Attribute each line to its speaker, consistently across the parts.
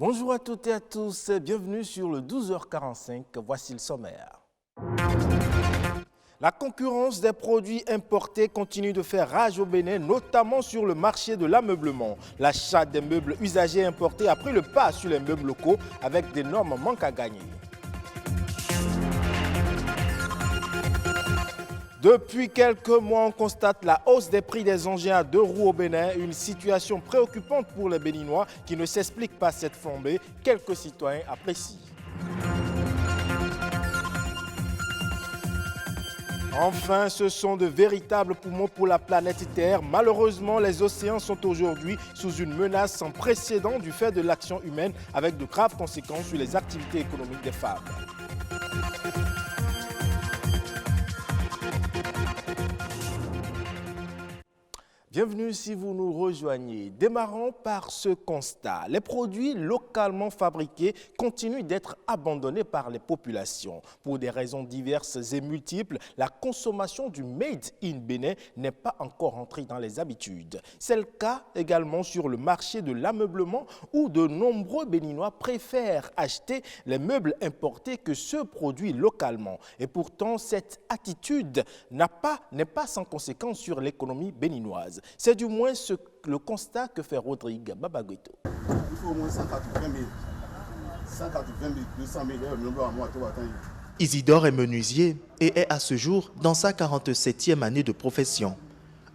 Speaker 1: Bonjour à toutes et à tous, bienvenue sur le 12h45, voici le sommaire. La concurrence des produits importés continue de faire rage au Bénin, notamment sur le marché de l'ameublement. L'achat des meubles usagés importés a pris le pas sur les meubles locaux avec d'énormes manques à gagner. Depuis quelques mois, on constate la hausse des prix des engins à 2 roues au Bénin, une situation préoccupante pour les Béninois qui ne s'explique pas cette flambée. Quelques citoyens apprécient. Enfin, ce sont de véritables poumons pour la planète Terre. Malheureusement, les océans sont aujourd'hui sous une menace sans précédent du fait de l'action humaine avec de graves conséquences sur les activités économiques des femmes. Bienvenue si vous nous rejoignez. Démarrons par ce constat. Les produits localement fabriqués continuent d'être abandonnés par les populations. Pour des raisons diverses et multiples, la consommation du Made in Bénin n'est pas encore entrée dans les habitudes. C'est le cas également sur le marché de l'ameublement où de nombreux Béninois préfèrent acheter les meubles importés que ceux produits localement. Et pourtant, cette attitude n'est pas sans conséquence sur l'économie béninoise. C'est du moins le constat que fait Rodrigue Babagueto.
Speaker 2: Il faut au moins 180 000, 200 000 à moi.
Speaker 3: Isidore est menuisier et est à ce jour dans sa 47e année de profession.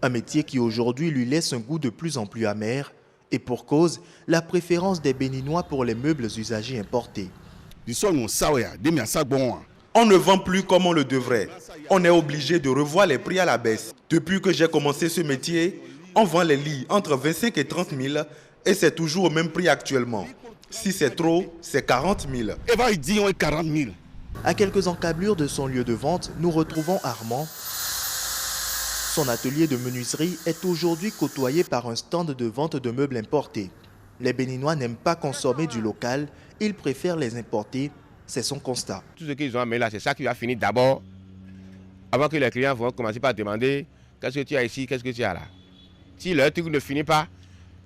Speaker 3: Un métier qui aujourd'hui lui laisse un goût de plus en plus amer et pour cause, la préférence des Béninois pour les meubles usagés importés.
Speaker 4: On ne vend plus comme on le devrait. On est obligé de revoir les prix à la baisse. Depuis que j'ai commencé ce métier, on vend les lits entre 25 et 30 000 et c'est toujours au même prix actuellement. Si c'est trop, c'est 40 000.
Speaker 3: À quelques encablures de son lieu de vente, nous retrouvons Armand. Son atelier de menuiserie est aujourd'hui côtoyé par un stand de vente de meubles importés. Les Béninois n'aiment pas consommer du local, ils préfèrent les importer. C'est son constat.
Speaker 5: Tout ce qu'ils ont amené là, c'est ça qui va finir d'abord, avant que les clients vont commencer par demander qu'est-ce que tu as ici, qu'est-ce que tu as là. Si leur truc ne finit pas,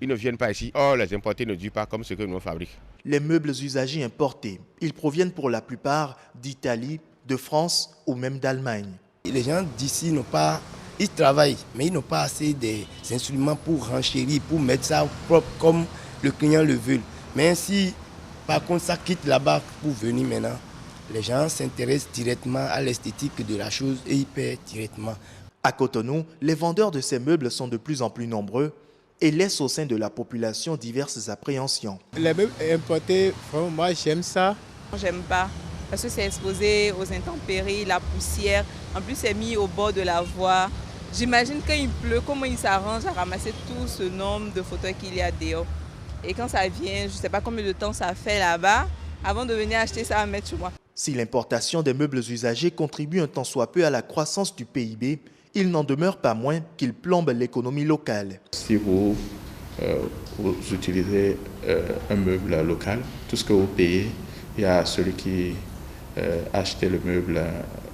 Speaker 5: ils ne viennent pas ici. Or, les importés ne durent pas comme ce que nous fabriquons.
Speaker 3: Les meubles usagés importés, ils proviennent pour la plupart d'Italie, de France ou même d'Allemagne.
Speaker 6: Les gens d'ici n'ont pas, ils travaillent, mais ils n'ont pas assez d'instruments pour renchérir, pour mettre ça propre comme le client le veut. Mais si par contre, ça quitte là-bas pour venir maintenant. Les gens s'intéressent directement à l'esthétique de la chose et ils paient directement.
Speaker 3: À Cotonou, les vendeurs de ces meubles sont de plus en plus nombreux et laissent au sein de la population diverses appréhensions.
Speaker 7: Les meubles importés, moi j'aime ça.
Speaker 8: J'aime pas parce que c'est exposé aux intempéries, la poussière. En plus, c'est mis au bord de la voie. J'imagine quand il pleut, comment ils s'arrangent à ramasser tout ce nombre de fauteuils qu'il y a dehors. Et quand ça vient, je ne sais pas combien de temps ça fait là-bas, avant de venir acheter ça à mettre chez moi.
Speaker 3: Si l'importation des meubles usagés contribue un tant soit peu à la croissance du PIB, il n'en demeure pas moins qu'il plombe l'économie locale.
Speaker 9: Si vous utilisez un meuble local, tout ce que vous payez, il y a celui qui achète le meuble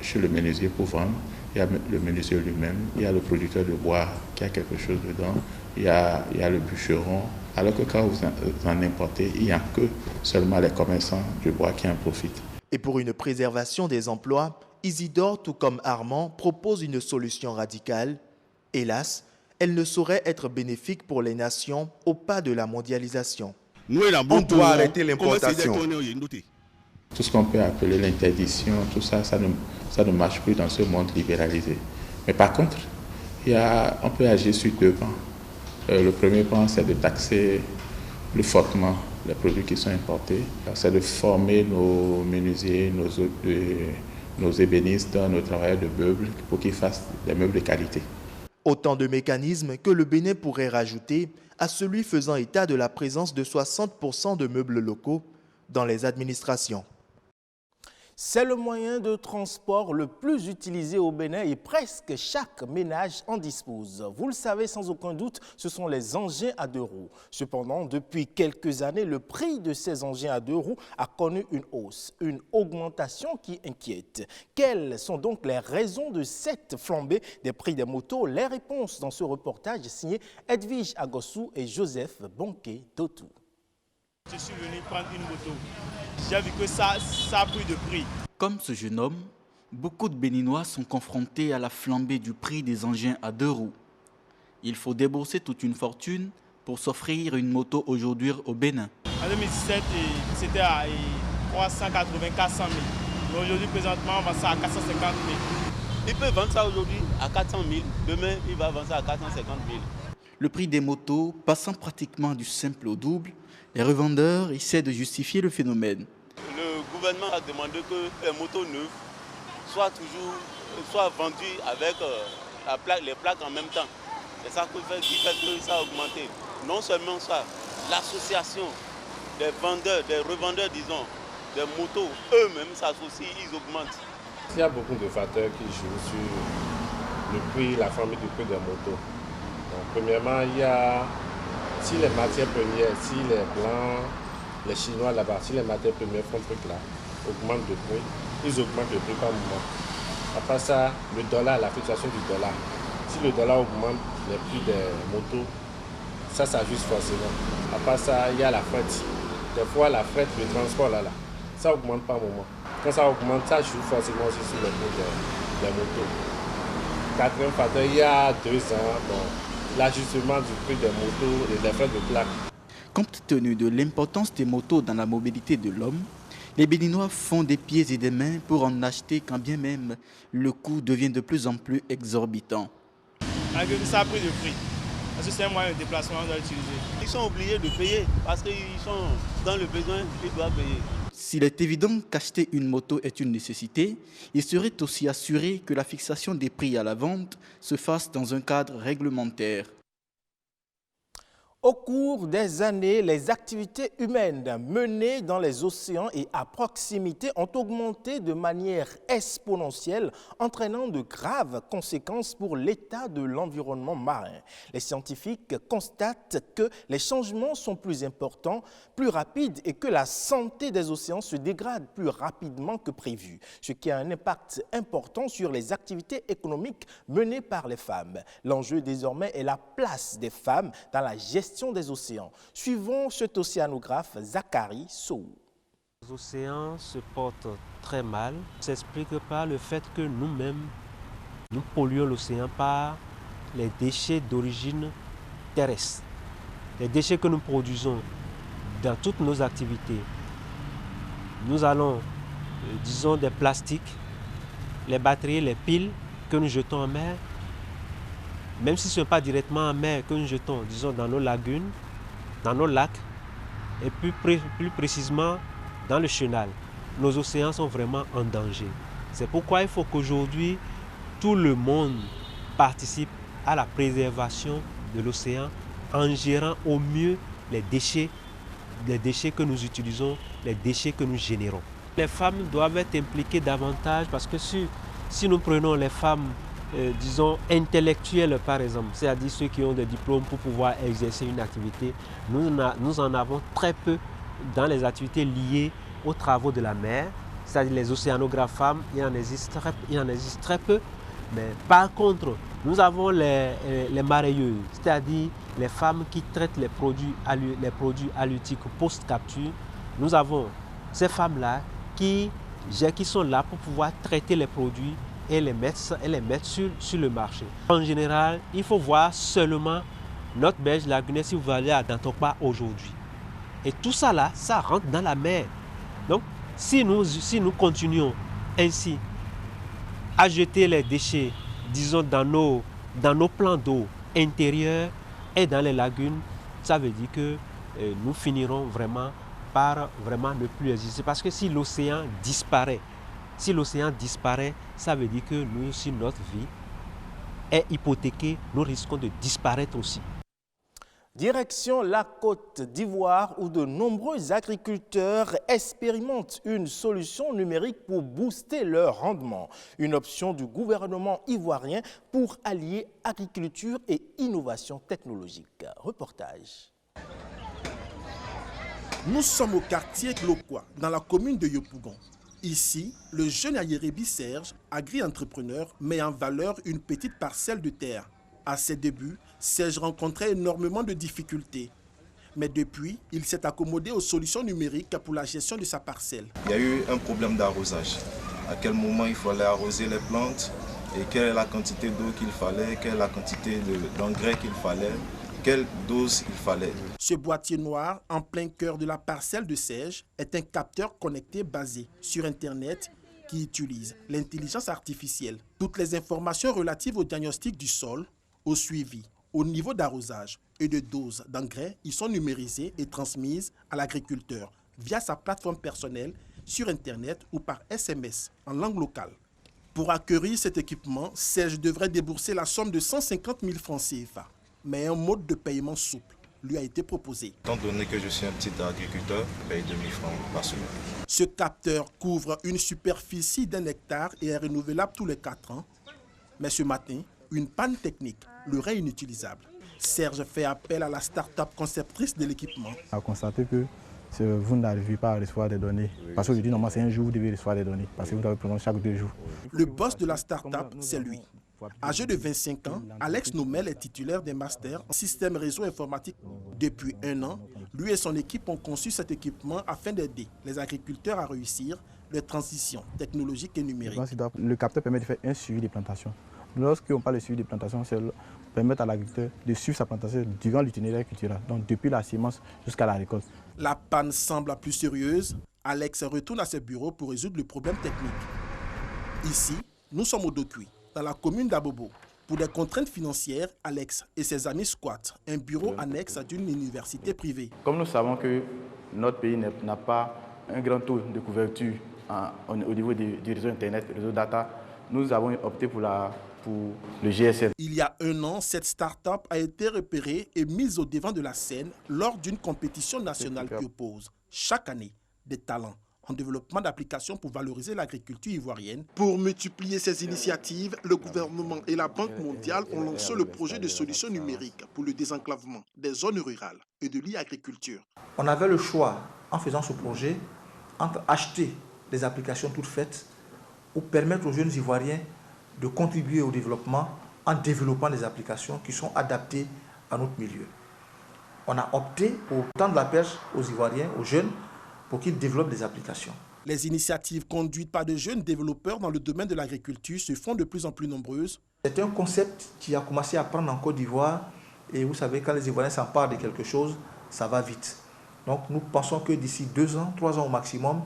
Speaker 9: chez le menuisier pour vendre, il y a le menuisier lui-même, il y a le producteur de bois qui a quelque chose dedans, il y a le bûcheron. Alors que quand vous en importez, il n'y a que seulement les commerçants du bois qui en profitent.
Speaker 3: Et pour une préservation des emplois, Isidore, tout comme Armand, propose une solution radicale. Hélas, elle ne saurait être bénéfique pour les nations au pas de la mondialisation.
Speaker 4: On doit arrêter l'importation.
Speaker 9: Tout ce qu'on peut appeler l'interdiction, tout ça, ça ne marche plus dans ce monde libéralisé. Mais par contre, on peut agir sur deux plans. Le premier point, c'est de taxer plus fortement les produits qui sont importés. C'est de former nos menuisiers, nos ébénistes, nos travailleurs de meubles pour qu'ils fassent des meubles de qualité.
Speaker 3: Autant de mécanismes que le Bénin pourrait rajouter à celui faisant état de la présence de 60% de meubles locaux dans les administrations.
Speaker 1: C'est le moyen de transport le plus utilisé au Bénin et presque chaque ménage en dispose. Vous le savez sans aucun doute, ce sont les engins à 2 roues. Cependant, depuis quelques années, le prix de ces engins à 2 roues a connu une hausse, une augmentation qui inquiète. Quelles sont donc les raisons de cette flambée des prix des motos? Les réponses dans ce reportage signé Edwige Agossou et Joseph Bonke-Totou.
Speaker 10: Je suis venu prendre une moto. J'ai vu que ça a pris de prix.
Speaker 11: Comme ce jeune homme, beaucoup de Béninois sont confrontés à la flambée du prix des engins à 2 roues. Il faut débourser toute une fortune pour s'offrir une moto aujourd'hui au Bénin.
Speaker 10: En 2017, c'était à 380 400 000. Mais aujourd'hui, présentement, on vend ça à 450 000.
Speaker 12: Il peut vendre ça aujourd'hui à 400 000. Demain, il va vendre ça à 450 000.
Speaker 11: Le prix des motos passant pratiquement du simple au double, les revendeurs essaient de justifier le phénomène.
Speaker 12: Le gouvernement a demandé que les motos neuves soient vendues avec les plaques en même temps. C'est ça qui fait que ça a augmenté. Non seulement ça, l'association des vendeurs, des revendeurs, disons, des motos, eux-mêmes s'associent, ils augmentent.
Speaker 13: Il y a beaucoup de facteurs qui jouent sur le prix, la flambée du prix des motos. Donc, premièrement, il y a si les matières premières, si les Blancs, les Chinois là-bas, si les matières premières font truc là, augmentent de prix, ils augmentent le prix par moment. Après ça, le dollar, la fluctuation du dollar. Si le dollar augmente les prix des motos, ça s'ajuste forcément. Après ça, il y a la fret. Des fois, la fret, le transport là, ça augmente par moment. Quand ça augmente, ça joue forcément aussi sur le prix des motos. Quatrième facteur, il y a 2 ans, l'ajustement du prix des motos et des frais de plaque.
Speaker 11: Compte tenu de l'importance des motos dans la mobilité de l'homme, les Béninois font des pieds et des mains pour en acheter quand bien même le coût devient de plus en plus exorbitant.
Speaker 10: Ça a pris de prix, parce que c'est un moyen de déplacement qu'on doit utiliser.
Speaker 12: Ils sont obligés de payer parce qu'ils sont dans le besoin, ils doivent payer.
Speaker 11: S'il est évident qu'acheter une moto est une nécessité, il serait aussi assuré que la fixation des prix à la vente se fasse dans un cadre réglementaire.
Speaker 1: Au cours des années, les activités humaines menées dans les océans et à proximité ont augmenté de manière exponentielle, entraînant de graves conséquences pour l'état de l'environnement marin. Les scientifiques constatent que les changements sont plus importants, plus rapides et que la santé des océans se dégrade plus rapidement que prévu, ce qui a un impact important sur les activités économiques menées par les femmes. L'enjeu désormais est la place des femmes dans la gestion des océans. Suivons cet océanographe Zachary Sow.
Speaker 14: Les océans se portent très mal. Ça s'explique par le fait que nous-mêmes, nous polluons l'océan par les déchets d'origine terrestre. Les déchets que nous produisons dans toutes nos activités. Nous allons, disons, des plastiques, les batteries, les piles que nous jetons en mer. Même si ce n'est pas directement en mer que nous jetons, disons dans nos lagunes, dans nos lacs, et plus précisément dans le chenal. Nos océans sont vraiment en danger. C'est pourquoi il faut qu'aujourd'hui, tout le monde participe à la préservation de l'océan en gérant au mieux les déchets que nous utilisons, les déchets que nous générons. Les femmes doivent être impliquées davantage parce que si nous prenons les femmes disons intellectuels par exemple, c'est-à-dire ceux qui ont des diplômes pour pouvoir exercer une activité, nous en avons très peu dans les activités liées aux travaux de la mer, c'est-à-dire les océanographes femmes, il en existe très peu, mais par contre, nous avons les mareyeuses, c'est-à-dire les femmes qui traitent les produits halieutiques post-capture. Nous avons ces femmes-là qui sont là pour pouvoir traiter les produits et les mettre sur le marché. En général, il faut voir seulement notre berge lagunaire si vous allez à Dantokpa aujourd'hui. Et tout ça là, ça rentre dans la mer. Donc, si nous continuons ainsi à jeter les déchets, disons, dans nos plans d'eau intérieurs et dans les lagunes, ça veut dire que nous finirons vraiment par ne plus exister. Parce que si l'océan disparaît, ça veut dire que nous, si notre vie est hypothéquée, nous risquons de disparaître aussi.
Speaker 1: Direction la Côte d'Ivoire où de nombreux agriculteurs expérimentent une solution numérique pour booster leur rendement. Une option du gouvernement ivoirien pour allier agriculture et innovation technologique. Reportage.
Speaker 15: Nous sommes au quartier Glokwa, dans la commune de Yopougon. Ici, le jeune Ayérébi Serge, agri-entrepreneur, met en valeur une petite parcelle de terre. À ses débuts, Serge rencontrait énormément de difficultés. Mais depuis, il s'est accommodé aux solutions numériques pour la gestion de sa parcelle.
Speaker 16: Il y a eu un problème d'arrosage. À quel moment il fallait arroser les plantes et quelle est la quantité d'eau qu'il fallait, quelle est la quantité d'engrais qu'il fallait, quelle dose il fallait.
Speaker 15: Ce boîtier noir, en plein cœur de la parcelle de Serge, est un capteur connecté basé sur Internet qui utilise l'intelligence artificielle. Toutes les informations relatives au diagnostic du sol, au suivi, au niveau d'arrosage et de dose d'engrais, ils sont numérisés et transmises à l'agriculteur via sa plateforme personnelle sur Internet ou par SMS en langue locale. Pour acquérir cet équipement, Serge devrait débourser la somme de 150 000 francs CFA. Mais un mode de paiement souple lui a été proposé.
Speaker 16: Étant donné que je suis un petit agriculteur, je paye 2 000 francs par semaine.
Speaker 15: Ce capteur couvre une superficie d'1 hectare et est renouvelable tous les 4 ans. Mais ce matin, une panne technique le rend inutilisable. Serge fait appel à la start-up conceptrice de l'équipement.
Speaker 17: On a constaté que vous n'arrivez pas à recevoir des données. Parce que je dis normalement c'est un jour vous devez recevoir des données. Parce que vous devez prendre chaque 2 jours.
Speaker 15: Le boss de la start-up, c'est lui. Âgé de 25 ans, Alex Nomel est titulaire d'un master en système réseau informatique. Depuis 1 an, lui et son équipe ont conçu cet équipement afin d'aider les agriculteurs à réussir les transitions technologiques et numériques.
Speaker 17: Le capteur permet de faire un suivi des plantations. Lorsqu'on parle de suivi des plantations, c'est permettre à l'agriculteur de suivre sa plantation durant l'itinéraire culturel, donc depuis la semence jusqu'à la récolte.
Speaker 15: La panne semble plus sérieuse. Alex retourne à ses bureaux pour résoudre le problème technique. Ici, nous sommes au Dokui, dans la commune d'Abobo. Pour des contraintes financières, Alex et ses amis squattent un bureau annexe d'une université privée.
Speaker 17: Comme nous savons que notre pays n'a pas un grand taux de couverture au niveau du réseau Internet, du réseau data, nous avons opté pour le GSM.
Speaker 15: Il y a 1 an, cette start-up a été repérée et mise au devant de la scène lors d'une compétition nationale qui oppose chaque année des talents en développement d'applications pour valoriser l'agriculture ivoirienne. Pour multiplier ces initiatives, le gouvernement et la Banque mondiale ont lancé le projet de solutions numériques pour le désenclavement des zones rurales et de l'e-agriculture.
Speaker 18: On avait le choix, en faisant ce projet, entre acheter des applications toutes faites ou permettre aux jeunes Ivoiriens de contribuer au développement en développant des applications qui sont adaptées à notre milieu. On a opté pour tendre la perche aux Ivoiriens, aux jeunes, pour qu'ils développent des applications.
Speaker 15: Les initiatives conduites par de jeunes développeurs dans le domaine de l'agriculture se font de plus en plus nombreuses.
Speaker 18: C'est un concept qui a commencé à prendre en Côte d'Ivoire et vous savez, quand les Ivoiriens s'emparent de quelque chose, ça va vite. Donc nous pensons que d'ici 2 ans, 3 ans au maximum,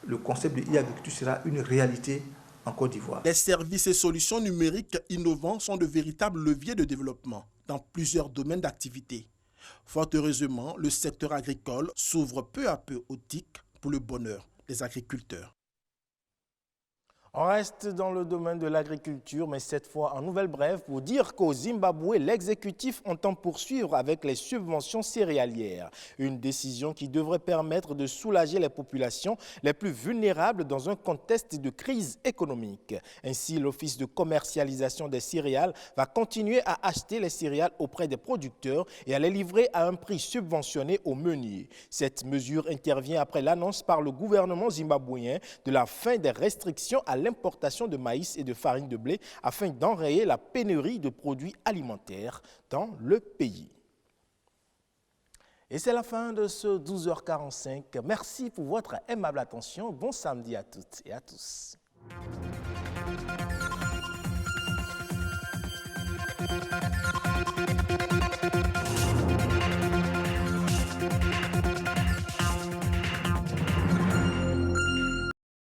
Speaker 18: le concept de e-agriculture sera une réalité en Côte d'Ivoire.
Speaker 15: Les services et solutions numériques innovants sont de véritables leviers de développement dans plusieurs domaines d'activité. Fort heureusement, le secteur agricole s'ouvre peu à peu aux TIC pour le bonheur des agriculteurs.
Speaker 1: On reste dans le domaine de l'agriculture, mais cette fois en nouvelle brève pour dire qu'au Zimbabwe, l'exécutif entend poursuivre avec les subventions céréalières. Une décision qui devrait permettre de soulager les populations les plus vulnérables dans un contexte de crise économique. Ainsi, l'Office de commercialisation des céréales va continuer à acheter les céréales auprès des producteurs et à les livrer à un prix subventionné aux meuniers. Cette mesure intervient après l'annonce par le gouvernement zimbabwéen de la fin des restrictions à l'importation de maïs et de farine de blé afin d'enrayer la pénurie de produits alimentaires dans le pays. Et c'est la fin de ce 12h45. Merci pour votre aimable attention. Bon samedi à toutes et à tous.